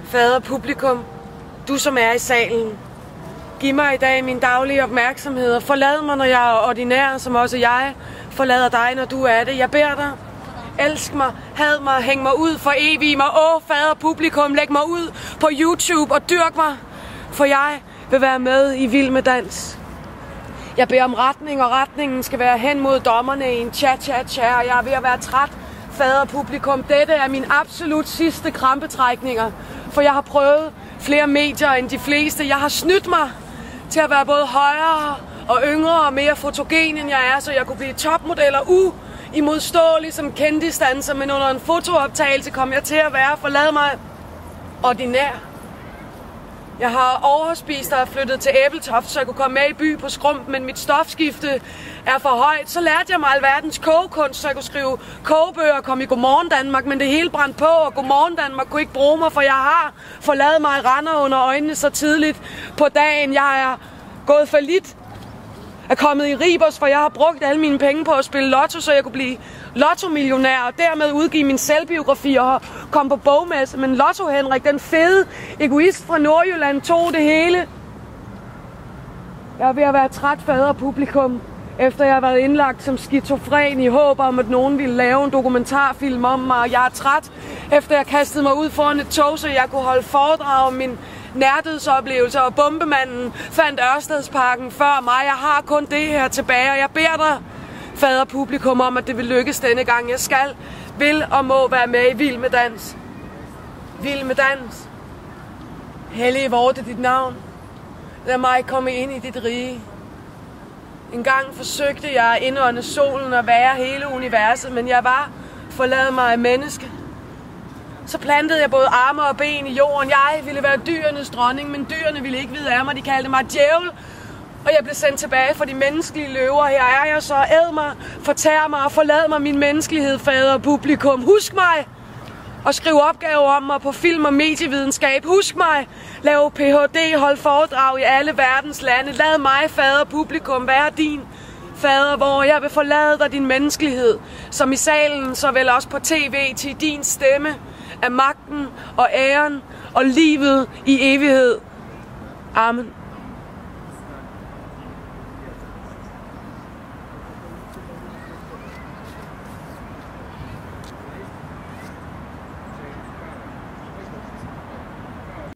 Fader publikum, du som er i salen. Giv mig i dag min daglige opmærksomhed, og forlad mig, når jeg er ordinær, som også jeg forlader dig, når du er det. Jeg beder dig, elsk mig, had mig, hæng mig ud, for evig mig. Fader publikum, læg mig ud på YouTube og dyrk mig, for jeg vil være med i Vild med Dans. Jeg beder om retning, og retningen skal være hen mod dommerne i en cha-cha-cha. Jeg er ved at være træt, fader publikum. Dette er min absolut sidste krampetrækninger, for jeg har prøvet flere medier end de fleste. Jeg har snydt mig til at være både højere og yngre og mere fotogen, end jeg er, så jeg kunne blive topmodeller uimodståelig som kendisdanser, men under en fotooptagelse kom jeg til at være, forlad mig, ordinær. Jeg har overspist og flyttet til Æbeltoft, så jeg kunne komme med i by på Skrump, men mit stofskifte er for højt. Så lærte jeg mig alverdens kogekunst, så jeg kunne skrive kogebøger og komme i Godmorgen Danmark, men det hele brændte på, og Godmorgen Danmark kunne ikke bruge mig, for jeg har forladet mig render under øjnene så tidligt på dagen. Jeg er gået fallit, er kommet i Ribers, for jeg har brugt alle mine penge på at spille lotto, så jeg kunne blive lottomillionær og dermed udgive min selvbiografi og komme på bogmesse. Men Lotto Henrik, den fede egoist fra Nordjylland, tog det hele. Jeg er ved at være træt, fader publikum, efter jeg har været indlagt som skizofren i håb om, at nogen ville lave en dokumentarfilm om mig. Jeg er træt, efter jeg kastede mig ud foran et tog, så jeg kunne holde foredrag om min nærdødsoplevelser, og bombemanden fandt Ørstedsparken før mig. Jeg har kun det her tilbage, og jeg beder dig, fader publikum, om at det vil lykkes denne gang. Jeg vil og må være med i Vild med Dans. Vild med Dans. Hellige vorte dit navn. Lad mig komme ind i dit rige. En gang forsøgte jeg at indånde solen og være hele universet, men jeg var forladet mig af menneske. Så plantede jeg både arme og ben i jorden. Jeg ville være dyrenes dronning, men dyrene ville ikke vide af mig. De kaldte mig djævel, og jeg blev sendt tilbage for de menneskelige løver. Her er jeg så. Æd mig, fortær mig og forlad mig min menneskelighed, fader publikum. Husk mig og skriv opgaver om mig på film- og medievidenskab. Husk mig. Lav Ph.D. Hold foredrag i alle verdens lande. Lad mig, fader publikum, være din fader, hvor jeg vil forlade dig din menneskelighed, som i salen, såvel også på tv, til din stemme af magten og æren og livet i evighed. Amen.